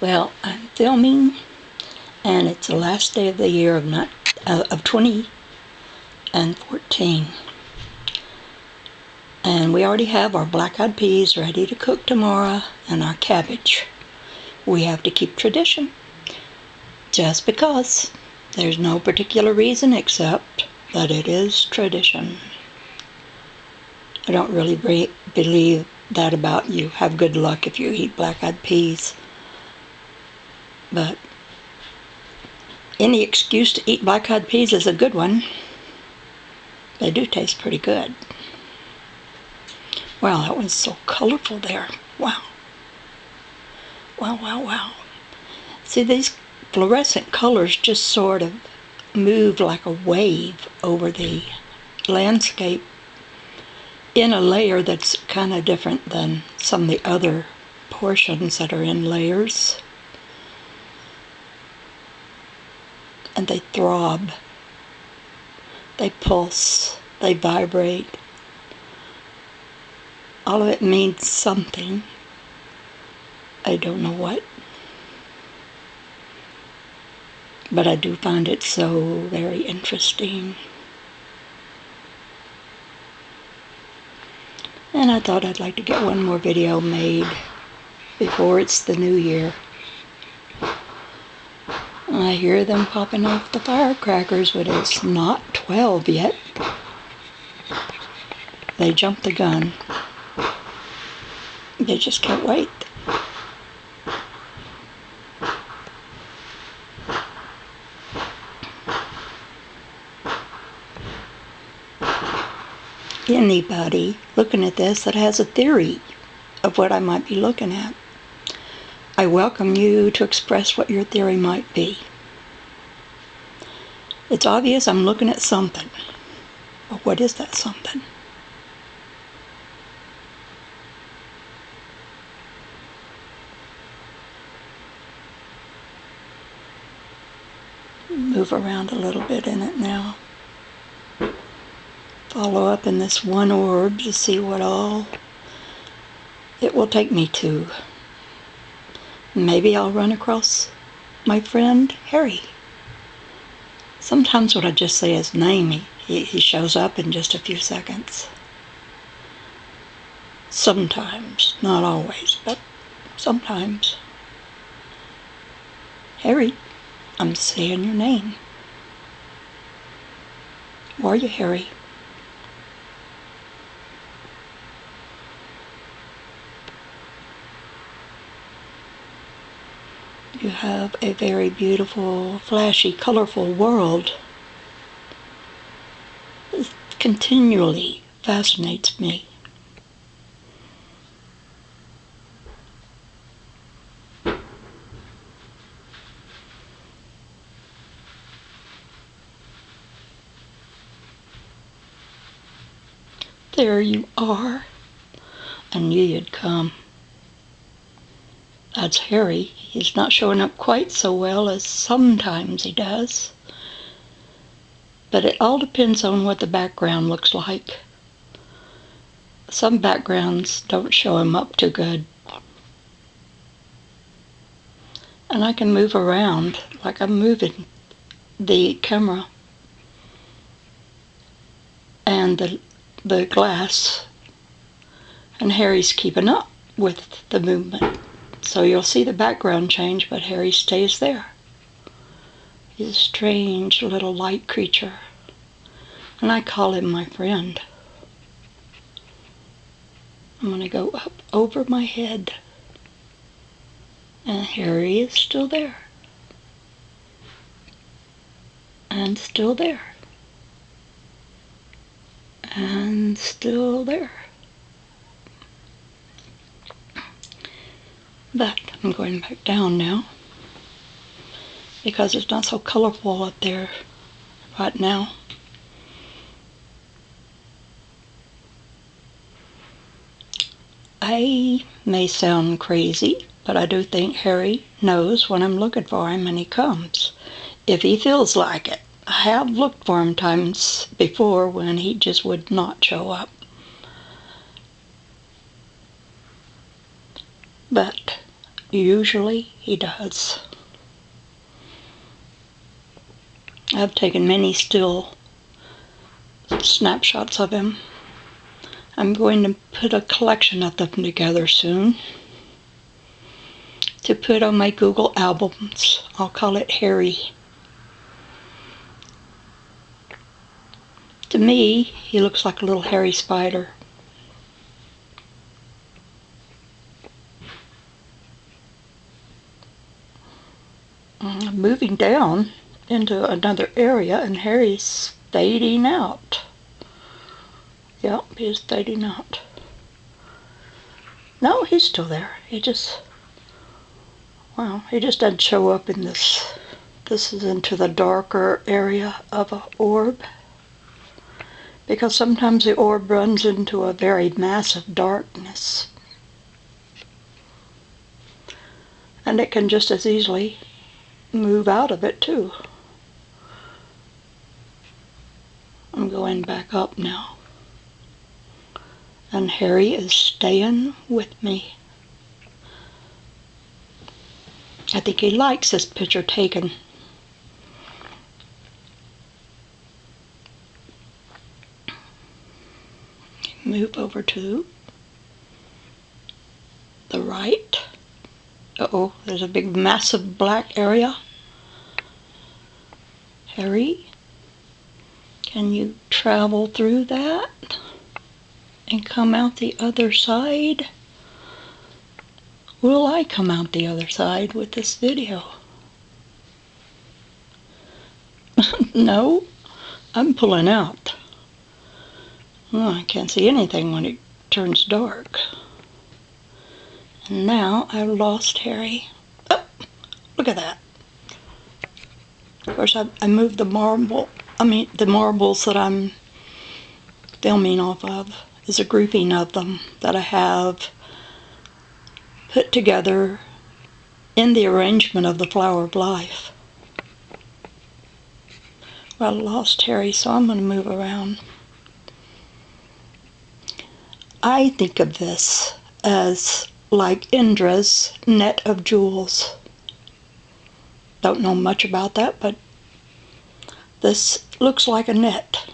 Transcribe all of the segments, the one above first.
Well, I'm filming, and it's the last day of the year of 2014. And we already have our black-eyed peas ready to cook tomorrow, and our cabbage. We have to keep tradition, just because. There's no particular reason except that it is tradition. I don't really believe that about you have good luck if you eat black-eyed peas. But any excuse to eat black-eyed peas is a good one. They do taste pretty good. Wow, that was so colorful there. Wow. Wow, wow, wow. See, these fluorescent colors just sort of move like a wave over the landscape in a layer that's kind of different than some of the other portions that are in layers. And they throb, they pulse, they vibrate. All of it means something. I don't know what. But I do find it so very interesting. And I thought I'd like to get one more video made before it's the new year. I hear them popping off the firecrackers, but it's not 12 yet. They jumped the gun. They just can't wait. Anybody looking at this that has a theory of what I might be looking at, I welcome you to express what your theory might be. It's obvious I'm looking at something. But what is that something? Move around a little bit in it now. Follow up in this one orb to see what all it will take me to. Maybe I'll run across my friend Harry. Sometimes when I just say his name, he shows up in just a few seconds. Sometimes, not always, but sometimes. Harry, I'm saying your name. Who are you, Harry? You have a very beautiful, flashy, colorful world. It continually fascinates me. There you are. I knew you'd come. That's Harry. He's not showing up quite so well as sometimes he does. But it all depends on what the background looks like. Some backgrounds don't show him up too good. And I can move around like I'm moving the camera and the glass. And Harry's keeping up with the movement. So you'll see the background change, but Harry stays there. He's a strange little light creature. And I call him my friend. I'm going to go up over my head. And Harry is still there. And still there. And still there. But I'm going back down now because it's not so colorful up there right now. I may sound crazy, but I do think Harry knows when I'm looking for him and he comes, if he feels like it. I have looked for him times before when he just would not show up. But Usually he does. I've taken many still snapshots of him. I'm going to put a collection of them together soon to put on my Google albums. I'll call it Harry. To me, he looks like a little hairy spider. Moving down into another area, and Harry's fading out. Yep, he's fading out. No, he's still there. He just doesn't show up in this. This is into the darker area of an orb, because sometimes the orb runs into a very massive darkness, and it can just as easily move out of it too. I'm going back up now, and Harry is staying with me. I think he likes this picture taken. Move over to the right. Uh-oh, there's a big massive black area. Harry, can you travel through that and come out the other side? Will I come out the other side with this video? No, I'm pulling out. Oh, I can't see anything when it turns dark. And now I've lost Harry. Oh, look at that. Of course, I moved the marbles that I'm filming off of is a grouping of them that I have put together in the arrangement of the Flower of Life. Well, I lost Harry, so I'm going to move around. I think of this as like Indra's net of jewels. Don't know much about that, but this looks like a net.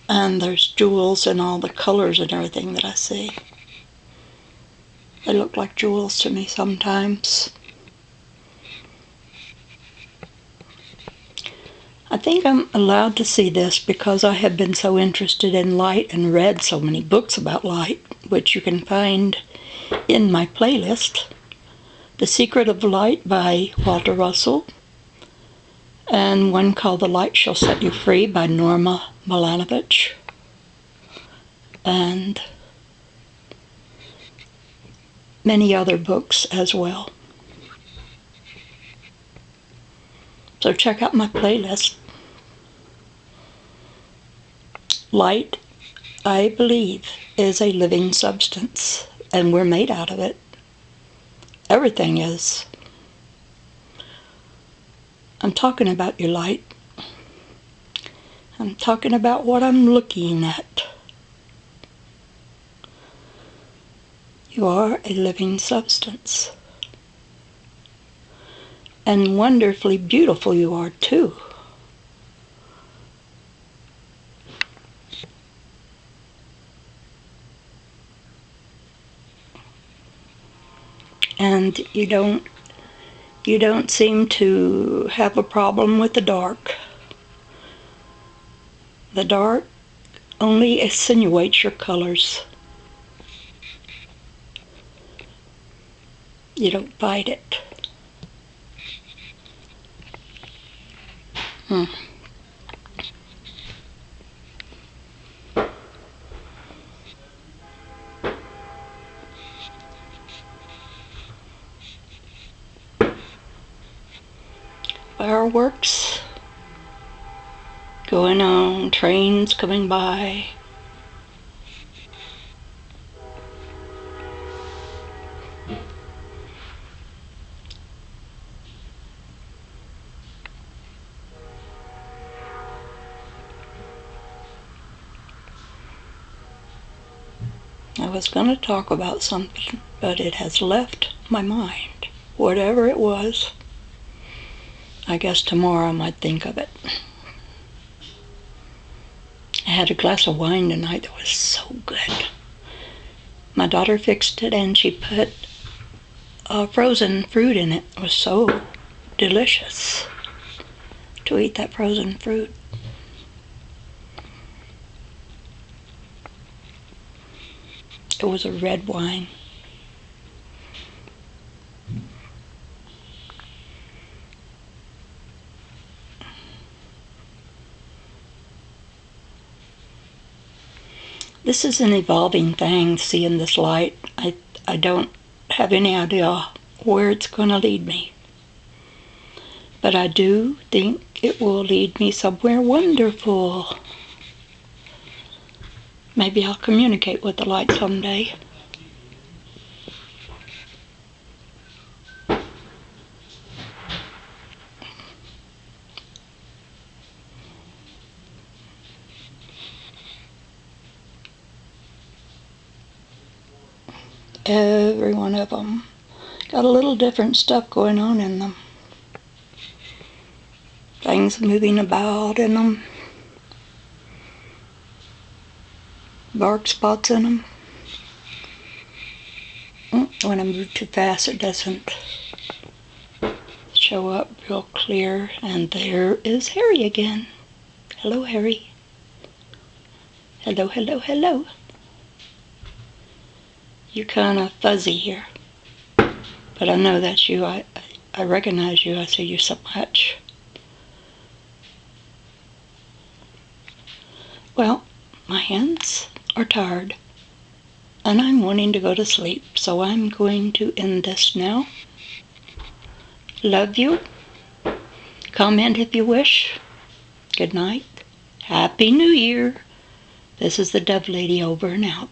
And there's jewels in all the colors and everything that I see. They look like jewels to me sometimes. I think I'm allowed to see this because I have been so interested in light and read so many books about light, which you can find in my playlist. The Secret of Light by Walter Russell, and one called The Light Shall Set You Free by Norma Milanovich, and many other books as well. So check out my playlist. Light, I believe, is a living substance, and we're made out of it. Everything is. I'm talking about your light. I'm talking about what I'm looking at. You are a living substance. And wonderfully beautiful you are too. And you don't seem to have a problem with the dark. The dark only accentuates your colors. You don't fight it. Fireworks going on, trains coming by. I was going to talk about something, but it has left my mind. Whatever it was, I guess tomorrow I might think of it. I had a glass of wine tonight that was so good. My daughter fixed it and she put frozen fruit in it. It was so delicious to eat that frozen fruit. It was a red wine. This is an evolving thing, seeing this light. I don't have any idea where it's going to lead me. But I do think it will lead me somewhere wonderful. Maybe I'll communicate with the light someday. Every one of them got a little different stuff going on in them. Things moving about in them. Dark spots in them. When I move too fast, it doesn't show up real clear. And there is Harry again. Hello, Harry. Hello, hello, hello. You're kind of fuzzy here. But I know that's you. I recognize you. I see you so much. Well, my hands are tired. And I'm wanting to go to sleep. So I'm going to end this now. Love you. Comment if you wish. Good night. Happy New Year. This is the Dove Lady over and out.